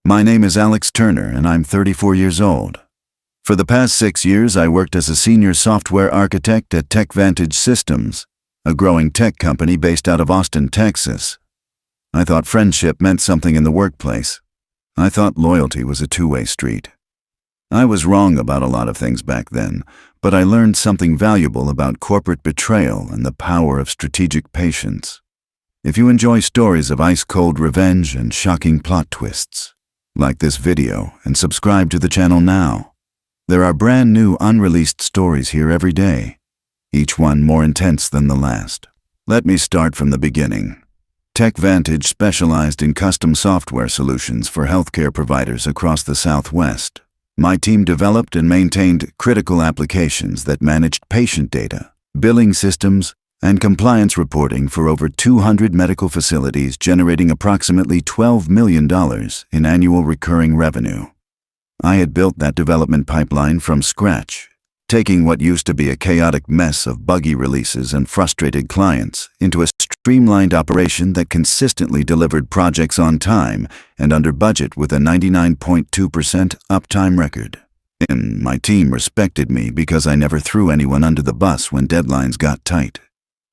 My name is Alex Turner and I'm 34 years old. For the past 6 years, I worked as a senior software architect at TechVantage Systems, a growing tech company based out of Austin, Texas. I thought friendship meant something in the workplace. I thought loyalty was a two-way street. I was wrong about a lot of things back then, but I learned something valuable about corporate betrayal and the power of strategic patience. If you enjoy stories of ice-cold revenge and shocking plot twists, like this video and subscribe to the channel now. There are brand new unreleased stories here every day, each one more intense than the last. Let me start from the beginning. TechVantage specialized in custom software solutions for healthcare providers across the Southwest. My team developed and maintained critical applications that managed patient data, billing systems, and compliance reporting for over 200 medical facilities, generating approximately $12 million in annual recurring revenue. I had built that development pipeline from scratch, taking what used to be a chaotic mess of buggy releases and frustrated clients into a streamlined operation that consistently delivered projects on time and under budget with a 99.2% uptime record. And my team respected me because I never threw anyone under the bus when deadlines got tight.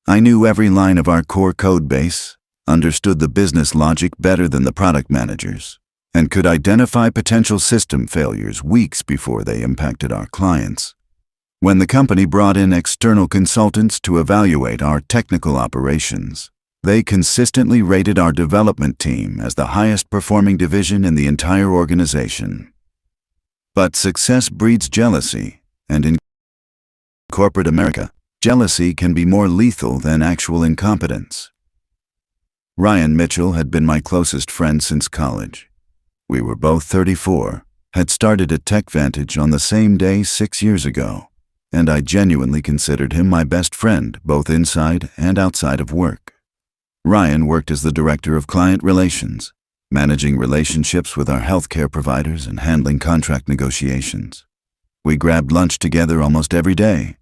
I knew every line of our core code base, understood the business logic better than the product managers, and could identify potential system failures weeks before they impacted our clients. When the company brought in external consultants to evaluate our technical operations, they consistently rated our development team as the highest performing division in the entire organization. But success breeds jealousy, and in corporate America, jealousy can be more lethal than actual incompetence. Ryan Mitchell had been my closest friend since college. We were both 34, had started at TechVantage on the same day 6 years ago, and I genuinely considered him my best friend both inside and outside of work. Ryan worked as the director of client relations, managing relationships with our healthcare providers and handling contract negotiations. We grabbed lunch together almost every day.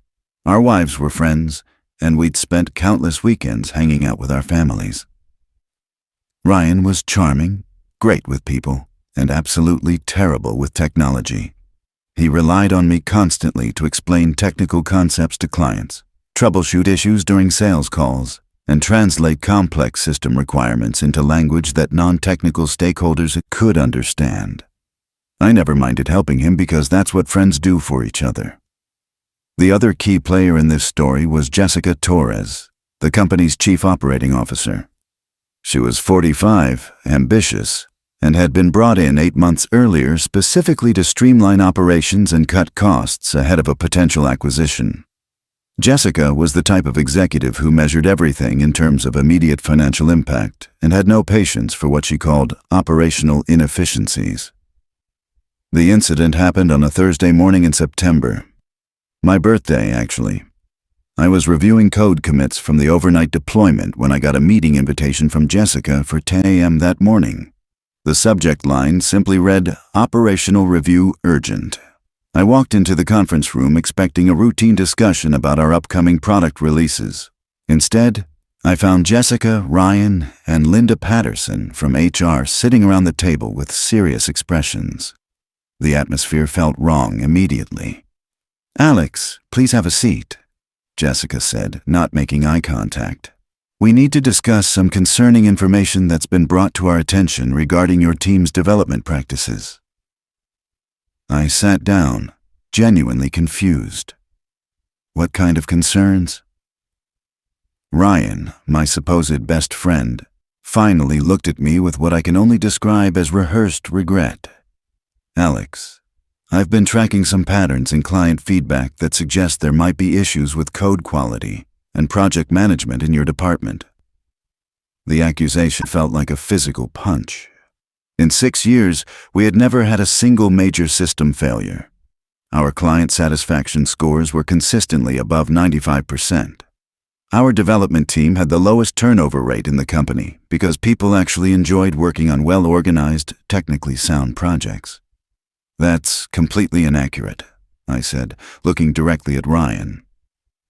Our wives were friends, and we'd spent countless weekends hanging out with our families. Ryan was charming, great with people, and absolutely terrible with technology. He relied on me constantly to explain technical concepts to clients, troubleshoot issues during sales calls, and translate complex system requirements into language that non-technical stakeholders could understand. I never minded helping him because that's what friends do for each other. The other key player in this story was Jessica Torres, the company's chief operating officer. She was 45, ambitious, and had been brought in 8 months earlier specifically to streamline operations and cut costs ahead of a potential acquisition. Jessica was the type of executive who measured everything in terms of immediate financial impact and had no patience for what she called operational inefficiencies. The incident happened on a Thursday morning in September. My birthday, actually. I was reviewing code commits from the overnight deployment when I got a meeting invitation from Jessica for 10 a.m. that morning. The subject line simply read, "Operational Review Urgent." I walked into the conference room expecting a routine discussion about our upcoming product releases. Instead, I found Jessica, Ryan, and Linda Patterson from HR sitting around the table with serious expressions. The atmosphere felt wrong immediately. "Alex, please have a seat," Jessica said, not making eye contact. "We need to discuss some concerning information that's been brought to our attention regarding your team's development practices." I sat down, genuinely confused. What kind of concerns? Ryan, my supposed best friend, finally looked at me with what I can only describe as rehearsed regret. "Alex, I've been tracking some patterns in client feedback that suggest there might be issues with code quality and project management in your department." The accusation felt like a physical punch. In 6 years, we had never had a single major system failure. Our client satisfaction scores were consistently above 95%. Our development team had the lowest turnover rate in the company because people actually enjoyed working on well-organized, technically sound projects. "That's completely inaccurate," I said, looking directly at Ryan.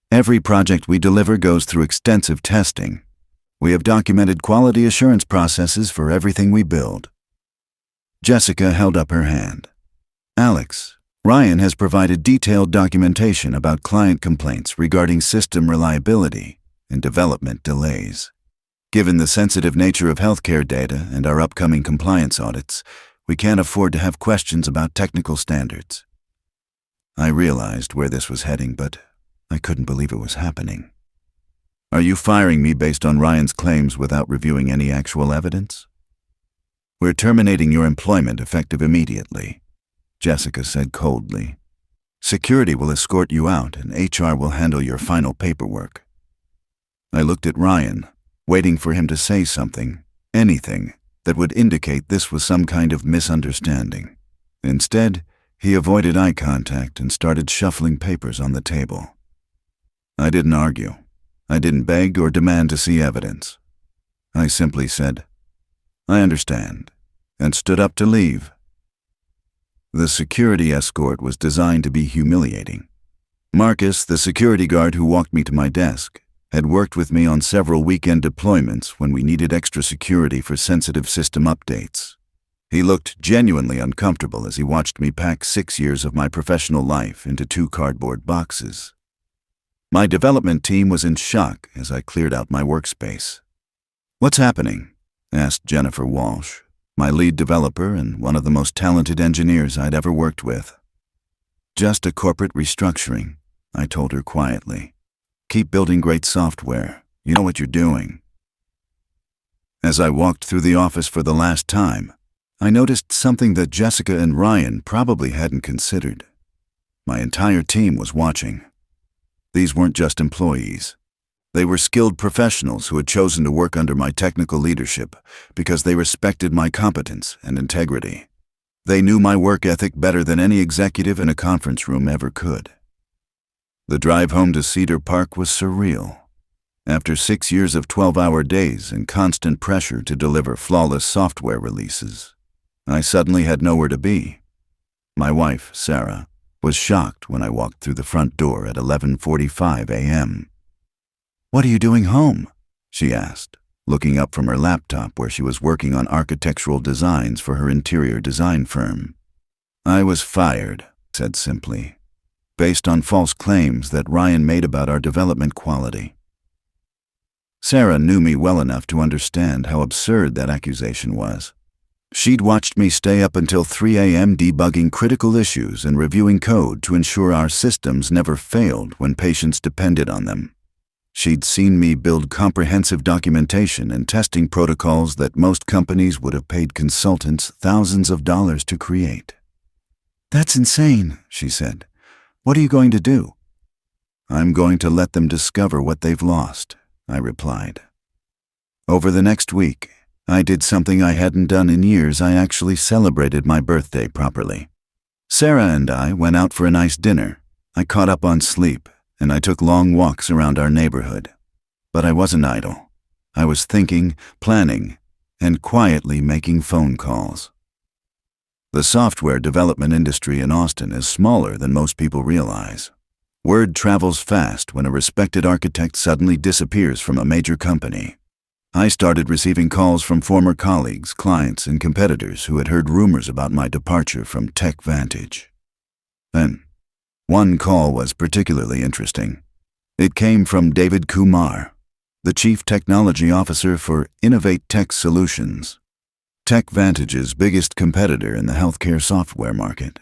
"Every project we deliver goes through extensive testing. We have documented quality assurance processes for everything we build." Jessica held up her hand. Alex, Ryan has provided detailed documentation about client complaints regarding system reliability and development delays. Given the sensitive nature of healthcare data and our upcoming compliance audits, we can't afford to have questions about technical standards. I realized where this was heading, but I couldn't believe it was happening. Are you firing me based on Ryan's claims without reviewing any actual evidence? We're terminating your employment effective immediately, Jessica said coldly. Security will escort you out and HR will handle your final paperwork. I looked at Ryan, waiting for him to say something, anything, that would indicate this was some kind of misunderstanding. Instead, he avoided eye contact and started shuffling papers on the table. I didn't argue. I didn't beg or demand to see evidence. I simply said, "I understand," and stood up to leave. The security escort was designed to be humiliating. Marcus, the security guard who walked me to my desk, had worked with me on several weekend deployments when we needed extra security for sensitive system updates. He looked genuinely uncomfortable as he watched me pack 6 years of my professional life into 2 cardboard boxes. My development team was in shock as I cleared out my workspace. "What's happening?" asked Jennifer Walsh, my lead developer and one of the most talented engineers I'd ever worked with. "Just a corporate restructuring," I told her quietly. "Keep building great software. You know what you're doing." As I walked through the office for the last time, I noticed something that Jessica and Ryan probably hadn't considered. My entire team was watching. These weren't just employees. They were skilled professionals who had chosen to work under my technical leadership because they respected my competence and integrity. They knew my work ethic better than any executive in a conference room ever could. The drive home to Cedar Park was surreal. After 6 years of 12-hour days and constant pressure to deliver flawless software releases, I suddenly had nowhere to be. My wife, Sarah, was shocked when I walked through the front door at 11:45 a.m. "What are you doing home?" she asked, looking up from her laptop where she was working on architectural designs for her interior design firm. "I was fired," said simply, based on false claims that Ryan made about our development quality. Sarah knew me well enough to understand how absurd that accusation was. She'd watched me stay up until 3 a.m. debugging critical issues and reviewing code to ensure our systems never failed when patients depended on them. She'd seen me build comprehensive documentation and testing protocols that most companies would have paid consultants thousands of dollars to create. "That's insane," she said. "What are you going to do?" "I'm going to let them discover what they've lost," I replied. Over the next week, I did something I hadn't done in years. I actually celebrated my birthday properly. Sarah and I went out for a nice dinner. I caught up on sleep, and I took long walks around our neighborhood. But I wasn't idle. I was thinking, planning, and quietly making phone calls. The software development industry in Austin is smaller than most people realize. Word travels fast when a respected architect suddenly disappears from a major company. I started receiving calls from former colleagues, clients, and competitors who had heard rumors about my departure from TechVantage. Then, one call was particularly interesting. It came from David Kumar, the Chief Technology Officer for Innovate Tech Solutions, TechVantage's biggest competitor in the healthcare software market.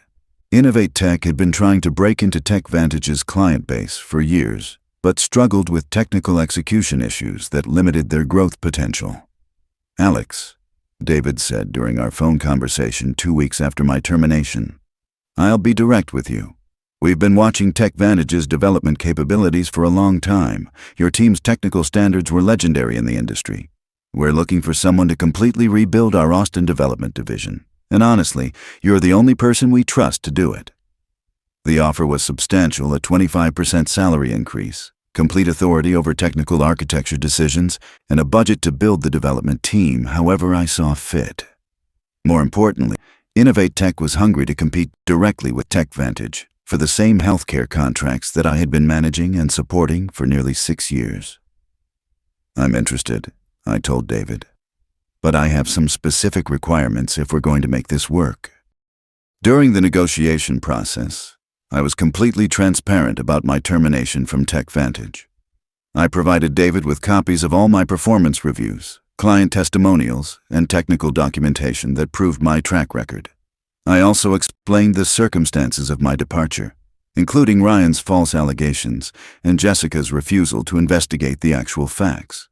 Innovate Tech had been trying to break into TechVantage's client base for years, but struggled with technical execution issues that limited their growth potential. "Alex," David said during our phone conversation 2 weeks after my termination, "I'll be direct with you. We've been watching TechVantage's development capabilities for a long time. Your team's technical standards were legendary in the industry. We're looking for someone to completely rebuild our Austin development division. And honestly, you're the only person we trust to do it." The offer was substantial, a 25% salary increase, complete authority over technical architecture decisions, and a budget to build the development team however I saw fit. More importantly, Innovate Tech was hungry to compete directly with TechVantage for the same healthcare contracts that I had been managing and supporting for nearly 6 years. "I'm interested," I told David. but I have some specific requirements if we're going to make this work. During the negotiation process, I was completely transparent about my termination from TechVantage. I provided David with copies of all my performance reviews, client testimonials, and technical documentation that proved my track record. I also explained the circumstances of my departure, including Ryan's false allegations and Jessica's refusal to investigate the actual facts.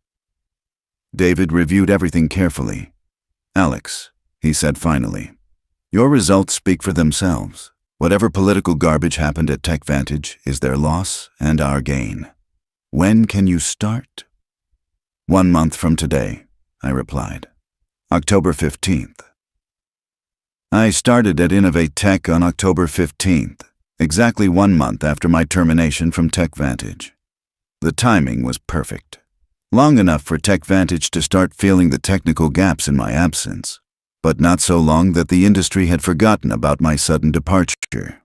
David reviewed everything carefully. "Alex," he said finally, "your results speak for themselves. Whatever political garbage happened at TechVantage is their loss and our gain. When can you start?" "1 month from today," I replied. "October 15th. I started at Innovate Tech on October 15th, exactly 1 month after my termination from TechVantage. The timing was perfect. Long enough for TechVantage to start feeling the technical gaps in my absence, but not so long that the industry had forgotten about my sudden departure.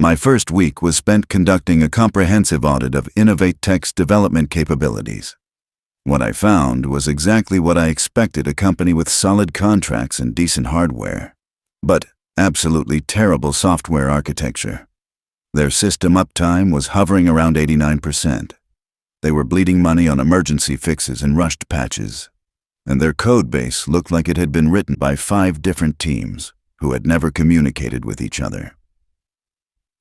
My first week was spent conducting a comprehensive audit of Innovate Tech's development capabilities. What I found was exactly what I expected a company with solid contracts and decent hardware, but absolutely terrible software architecture. Their system uptime was hovering around 89%. They were bleeding money on emergency fixes and rushed patches, and their code base looked like it had been written by 5 different teams who had never communicated with each other.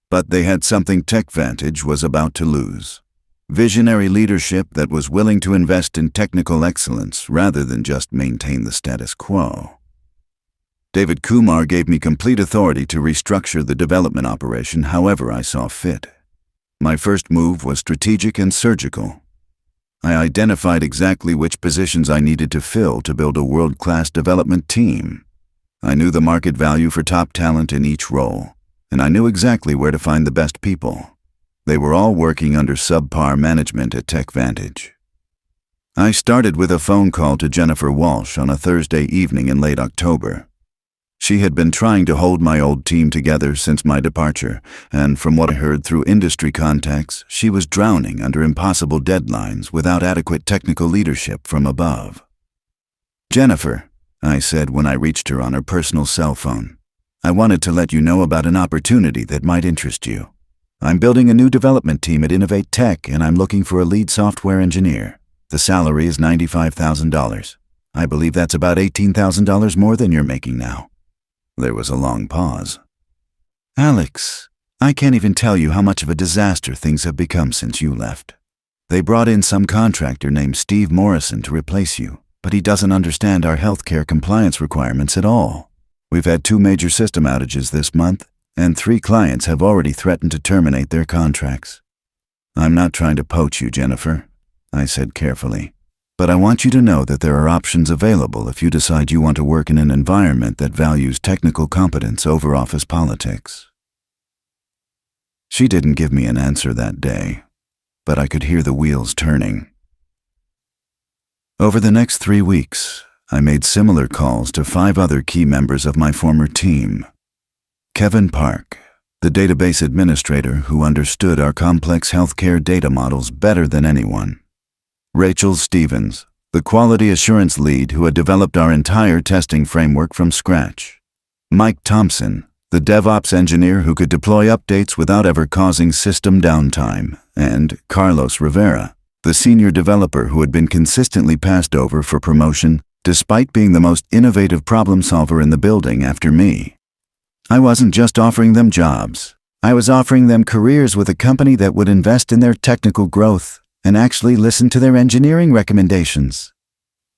But they had something TechVantage was about to lose: visionary leadership that was willing to invest in technical excellence rather than just maintain the status quo. David Kumar gave me complete authority to restructure the development operation however I saw fit. My first move was strategic and surgical. I identified exactly which positions I needed to fill to build a world-class development team. I knew the market value for top talent in each role, and I knew exactly where to find the best people. They were all working under subpar management at TechVantage. I started with a phone call to Jennifer Walsh on a Thursday evening in late October. She had been trying to hold my old team together since my departure, and from what I heard through industry contacts, she was drowning under impossible deadlines without adequate technical leadership from above. "Jennifer," I said when I reached her on her personal cell phone, "I wanted to let you know about an opportunity that might interest you. I'm building a new development team at Innovate Tech, and I'm looking for a lead software engineer. The salary is $95,000. I believe that's about $18,000 more than you're making now." There was a long pause. "Alex, I can't even tell you how much of a disaster things have become since you left. They brought in some contractor named Steve Morrison to replace you, but he doesn't understand our healthcare compliance requirements at all. We've had 2 major system outages this month, and 3 clients have already threatened to terminate their contracts. I'm not trying to poach you, Jennifer," I said carefully, "but I want you to know that there are options available if you decide you want to work in an environment that values technical competence over office politics." She didn't give me an answer that day, but I could hear the wheels turning. Over the next 3 weeks, I made similar calls to 5 other key members of my former team. Kevin Park, the database administrator who understood our complex healthcare data models better than anyone. Rachel Stevens, the quality assurance lead who had developed our entire testing framework from scratch. Mike Thompson, the DevOps engineer who could deploy updates without ever causing system downtime. And Carlos Rivera, the senior developer who had been consistently passed over for promotion despite being the most innovative problem solver in the building after me. I wasn't just offering them jobs. I was offering them careers with a company that would invest in their technical growth and actually listen to their engineering recommendations.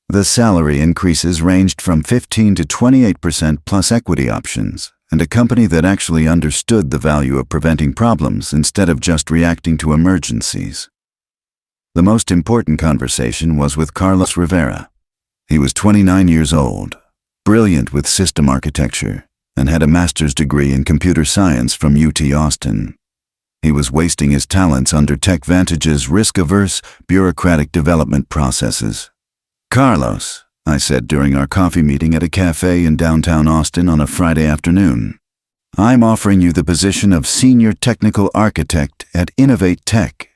The salary increases ranged from 15 to 28% plus equity options, and a company that actually understood the value of preventing problems instead of just reacting to emergencies. The most important conversation was with Carlos Rivera. He was 29 years old, brilliant with system architecture, and had a master's degree in computer science from UT Austin. He was wasting his talents under TechVantage's risk-averse, bureaucratic development processes. "Carlos," I said during our coffee meeting at a cafe in downtown Austin on a Friday afternoon, "I'm offering you the position of Senior Technical Architect at Innovate Tech.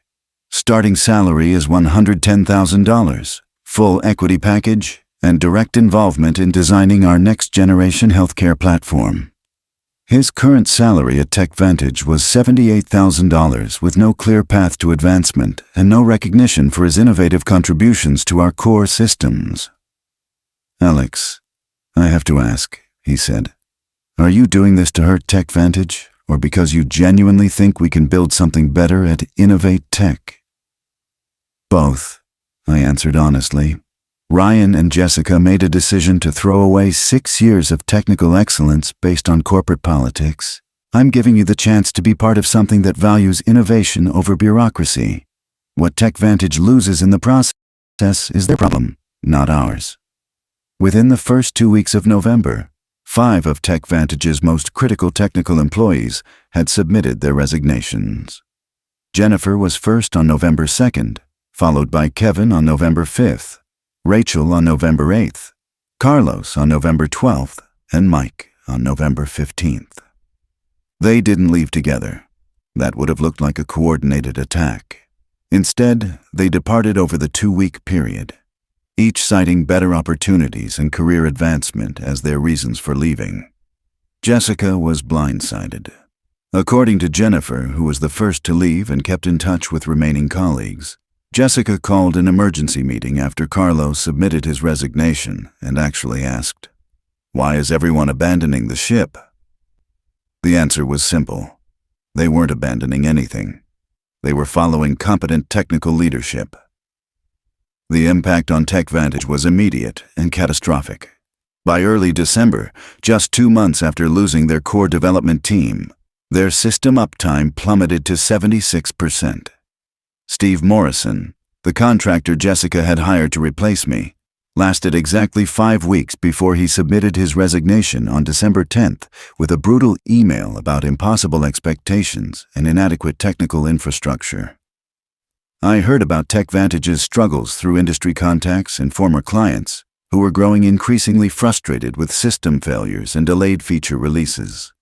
Starting salary is $110,000, full equity package, and direct involvement in designing our next-generation healthcare platform. His current salary at TechVantage was $78,000 with no clear path to advancement and no recognition for his innovative contributions to our core systems. "Alex, I have to ask," he said, "are you doing this to hurt TechVantage, or because you genuinely think we can build something better at Innovate Tech?" "Both," I answered honestly. Ryan and Jessica made a decision to throw away 6 years of technical excellence based on corporate politics. I'm giving you the chance to be part of something that values innovation over bureaucracy. What TechVantage loses in the process is their problem, not ours. Within the first 2 weeks of November, 5 of TechVantage's most critical technical employees had submitted their resignations. Jennifer was first on November 2nd, followed by Kevin on November 5th, Rachel on November 8th, Carlos on November 12th, and Mike on November 15th. They didn't leave together. That would have looked like a coordinated attack. Instead, they departed over the 2-week period, each citing better opportunities and career advancement as their reasons for leaving. Jessica was blindsided. According to Jennifer, who was the first to leave and kept in touch with remaining colleagues, Jessica called an emergency meeting after Carlos submitted his resignation and actually asked, "Why is everyone abandoning the ship?" The answer was simple. They weren't abandoning anything. They were following competent technical leadership. The impact on TechVantage was immediate and catastrophic. By early December, just 2 months after losing their core development team, their system uptime plummeted to 76%. Steve Morrison, the contractor Jessica had hired to replace me, lasted exactly 5 weeks before he submitted his resignation on December 10th with a brutal email about impossible expectations and inadequate technical infrastructure. I heard about TechVantage's struggles through industry contacts and former clients who were growing increasingly frustrated with system failures and delayed feature releases.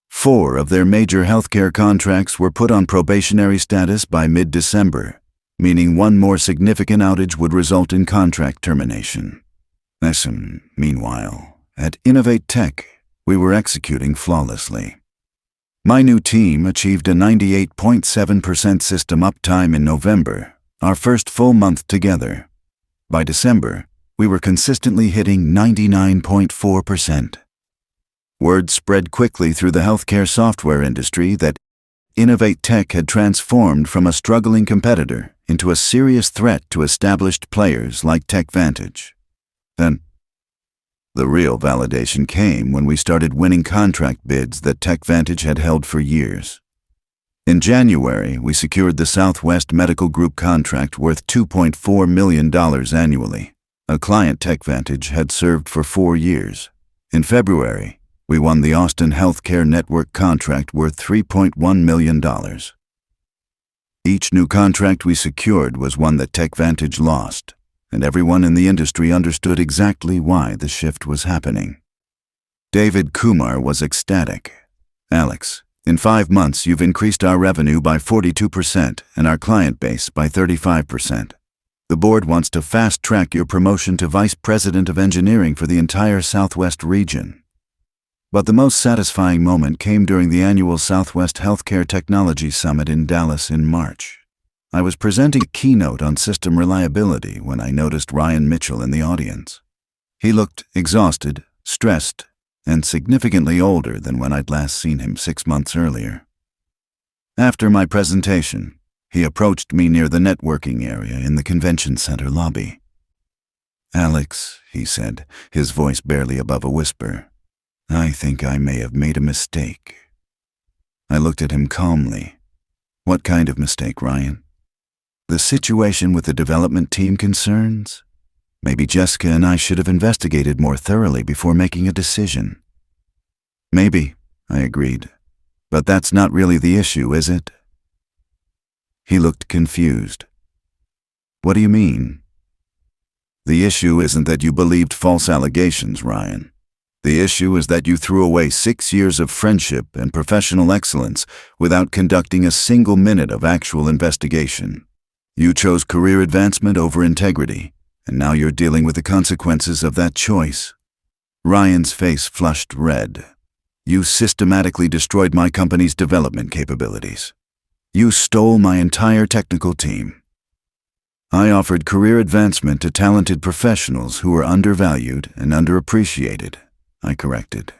4 of their major healthcare contracts were put on probationary status by mid-December, meaning one more significant outage would result in contract termination. Meanwhile, at Innovate Tech, we were executing flawlessly. My new team achieved a 98.7% system uptime in November, our first full month together. By December, we were consistently hitting 99.4%. Word spread quickly through the healthcare software industry that Innovate Tech had transformed from a struggling competitor into a serious threat to established players like TechVantage. Then, the real validation came when we started winning contract bids that TechVantage had held for years. In January, we secured the Southwest Medical Group contract worth $2.4 million annually, a client TechVantage had served for 4 years. In February, we won the Austin Healthcare Network contract worth $3.1 million. Each new contract we secured was one that TechVantage lost, and everyone in the industry understood exactly why the shift was happening. David Kumar was ecstatic. "Alex, in 5 months you've increased our revenue by 42% and our client base by 35%. The board wants to fast-track your promotion to Vice President of Engineering for the entire Southwest region." But the most satisfying moment came during the annual Southwest Healthcare Technology Summit in Dallas in March. I was presenting a keynote on system reliability when I noticed Ryan Mitchell in the audience. He looked exhausted, stressed, and significantly older than when I'd last seen him 6 months earlier. After my presentation, he approached me near the networking area in the convention center lobby. "Alex," he said, his voice barely above a whisper, "I think I may have made a mistake." I looked at him calmly. "What kind of mistake, Ryan?" "The situation with the development team concerns? Maybe Jessica and I should have investigated more thoroughly before making a decision." "Maybe," I agreed. "But that's not really the issue, is it?" He looked confused. "What do you mean?" "The issue isn't that you believed false allegations, Ryan. The issue is that you threw away 6 years of friendship and professional excellence without conducting a single minute of actual investigation. You chose career advancement over integrity, and now you're dealing with the consequences of that choice." Ryan's face flushed red. "You systematically destroyed my company's development capabilities. You stole my entire technical team. I offered career advancement to talented professionals who were undervalued and underappreciated," I corrected.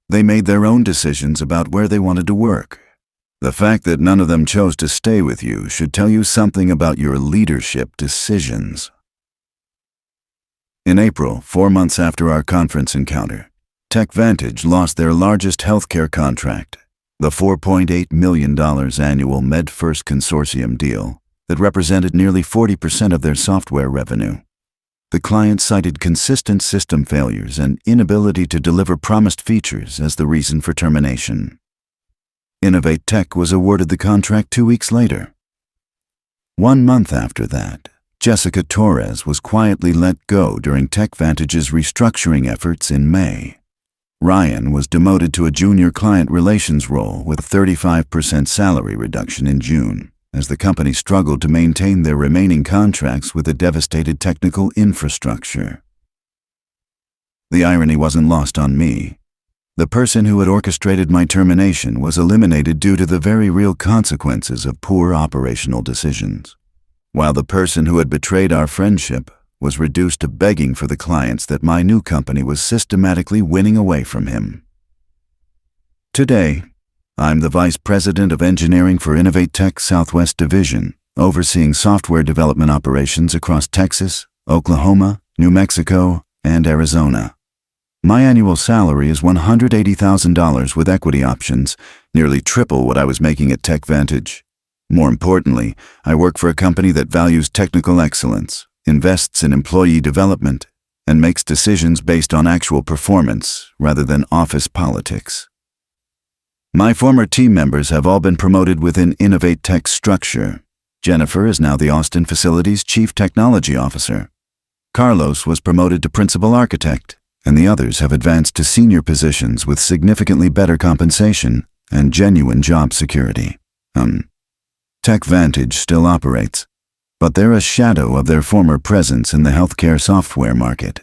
"They made their own decisions about where they wanted to work. The fact that none of them chose to stay with you should tell you something about your leadership decisions." In April, 4 months after our conference encounter, TechVantage lost their largest healthcare contract, the $4.8 million annual MedFirst Consortium deal that represented nearly 40% of their software revenue. The client cited consistent system failures and inability to deliver promised features as the reason for termination. Innovate Tech was awarded the contract 2 weeks later. 1 month after that, Jessica Torres was quietly let go during TechVantage's restructuring efforts in May. Ryan was demoted to a junior client relations role with a 35% salary reduction in June, as the company struggled to maintain their remaining contracts with a devastated technical infrastructure. The irony wasn't lost on me. The person who had orchestrated my termination was eliminated due to the very real consequences of poor operational decisions, while the person who had betrayed our friendship was reduced to begging for the clients that my new company was systematically winning away from him. Today, I'm the Vice President of Engineering for Innovate Tech Southwest Division, overseeing software development operations across Texas, Oklahoma, New Mexico, and Arizona. My annual salary is $180,000 with equity options, nearly triple what I was making at TechVantage. More importantly, I work for a company that values technical excellence, invests in employee development, and makes decisions based on actual performance rather than office politics. My former team members have all been promoted within Innovate Tech's structure. Jennifer is now the Austin facility's Chief Technology Officer. Carlos was promoted to Principal Architect, and the others have advanced to senior positions with significantly better compensation and genuine job security. TechVantage still operates, but they're a shadow of their former presence in the healthcare software market.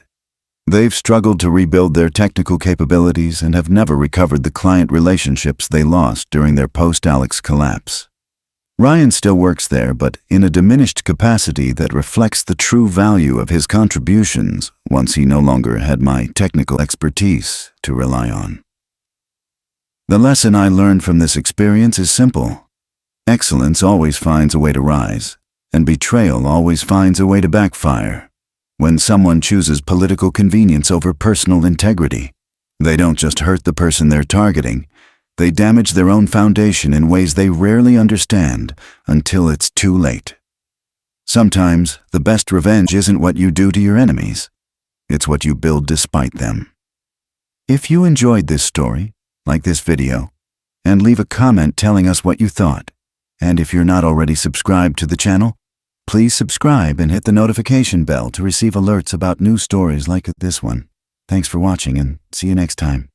They've struggled to rebuild their technical capabilities and have never recovered the client relationships they lost during their post-Alex collapse. Ryan still works there, but in a diminished capacity that reflects the true value of his contributions once he no longer had my technical expertise to rely on. The lesson I learned from this experience is simple. Excellence always finds a way to rise, and betrayal always finds a way to backfire. When someone chooses political convenience over personal integrity, they don't just hurt the person they're targeting, they damage their own foundation in ways they rarely understand until it's too late. Sometimes, the best revenge isn't what you do to your enemies. It's what you build despite them. If you enjoyed this story, like this video, and leave a comment telling us what you thought. And if you're not already subscribed to the channel, please subscribe and hit the notification bell to receive alerts about new stories like this one. Thanks for watching and see you next time.